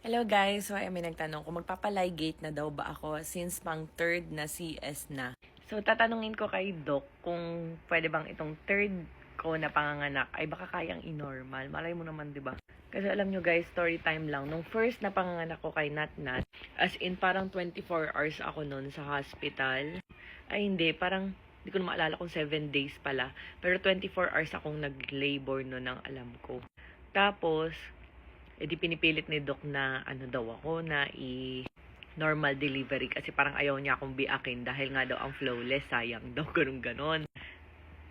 Hello guys, so may nagtanong kung magpapaligate na daw ba ako since pang third na CS na. So tatanungin ko kay Doc kung pwede bang itong third ko na panganganak ay baka kayang i-normal. Malay mo naman, 'di ba? Kasi alam nyo guys, story time lang. Nung first na panganganak ko kay Natnat, as in parang 24 hours ako noon sa hospital. Ay hindi, parang hindi ko na maalala kung 7 days pala. Pero 24 hours akong nag-labor noon ang alam ko. Tapos, di pinipilit ni Doc na ano daw ako na normal delivery kasi parang ayaw niya akong biakin dahil nga daw ang flawless, sayang daw ganun.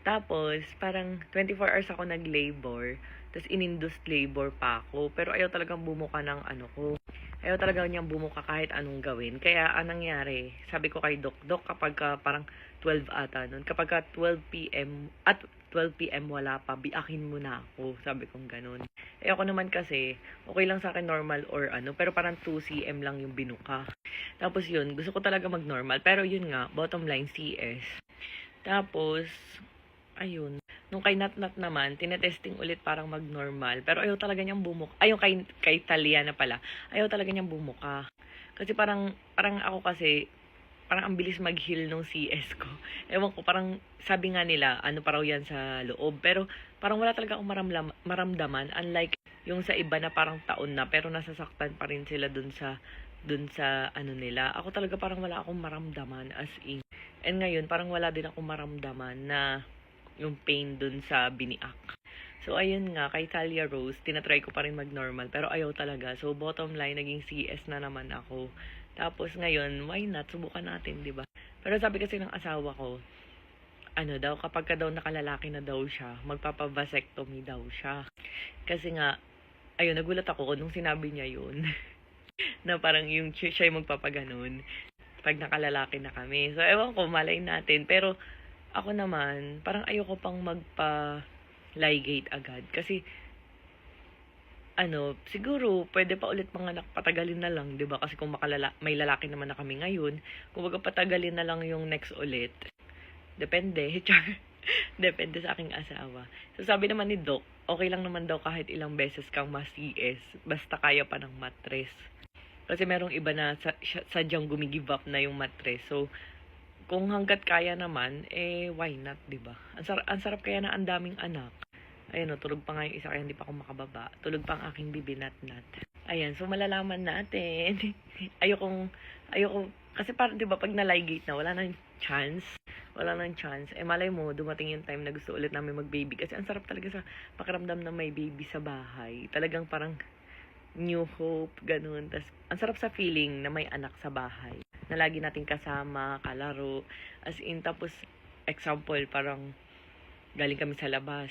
Tapos, parang 24 hours ako nag-labor, tapos in-induced labor pa ako, pero ayaw talagang bumuka ng ano ko. Ayaw talaga niyang bumuka kahit anong gawin. Kaya, anong nangyari? Sabi ko kay Doc, kapag parang 12 ata nun, kapag 12 p.m. at 12 p.m. wala pa, biakin mo na ako. Sabi kong ganun. Eh ako naman kasi, okay lang sa akin normal or ano, pero parang 2 cm lang yung binuka. Tapos yun, gusto ko talaga mag-normal. Pero yun nga, bottom line, CS. Tapos, ayun. Nung kay Natnat naman, tinetesting ulit parang mag-normal. Pero ayaw talaga niyang bumuka. Ayun kay Talia na pala. Ayaw talaga niyang bumuka. Kasi parang ako kasi, parang ang bilis mag-heal nung CS ko. Ewan ko, parang sabi nga nila, ano pa raw yan sa loob. Pero parang wala talaga akong maramdaman. Unlike yung sa iba na parang taon na, pero nasasaktan pa rin sila dun sa ano nila. Ako talaga parang wala akong maramdaman as in. And ngayon, parang wala din akong maramdaman na yung pain dun sa biniak. So, ayun nga, kay Talia Rose, tinatry ko pa rin mag-normal, pero ayaw talaga. So, bottom line, naging CS na naman ako. Tapos ngayon, why not? Subukan natin, di ba? Pero sabi kasi ng asawa ko, ano daw, kapag ka daw nakalalaki na daw siya, magpapavasectomy daw siya. Kasi nga, ayun, nagulat ako nung sinabi niya yun. Na parang yung siya yung magpapaganon pag nakalalaki na kami. So, ewan ko, malay natin. Pero, ako naman, parang ayoko pang magpa-ligate agad. Kasi, ano, siguro, pwede pa ulit manganak, patagalin na lang, 'di ba? Kasi kung may lalaki naman na kami ngayon, kung baga patagalin na lang yung next ulit. Depende, char. Depende sa aking asawa. So, sabi naman ni Doc, okay lang naman daw kahit ilang beses kang mas-CS, basta kaya pa ng mattress. Kasi merong iba na sadyang gumigive up na yung mattress. So, kung hanggat kaya naman, why not, 'di ba? Ang sarap kaya na ang daming anak. Ayun, tulog pa nga yung isa kaya hindi pa ako makababa. Tulog pa ang aking bibi nat-nat. Ayan, so malalaman natin. ayoko, kasi parang 'di ba pag na-ligate na, wala nang chance. Wala nang chance. Malay mo, dumating yung time na gusto ulit namin mag-baby. Kasi ang sarap talaga sa pakiramdam na may baby sa bahay. Talagang parang new hope, ganun. Tas, ang sarap sa feeling na may anak sa bahay. Na lagi nating kasama, kalaro. As in, tapos, example, parang galing kami sa labas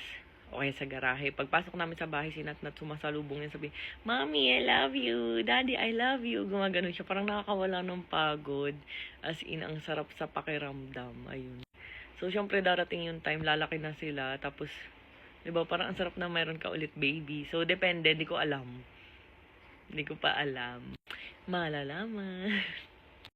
o kaya sa garahe. Pagpasok namin sa bahay, si Natnat sumasalubong yan, sabi, Mommy, I love you. Daddy, I love you. Gumagano siya. Parang nakakawala ng pagod. As in, ang sarap sa pakiramdam. Ayun. So, syempre, darating yung time, lalaki na sila. Tapos, diba, parang ang sarap na mayroon ka ulit baby. So, depende. Hindi ko alam. Hindi ko pa alam. Malalaman.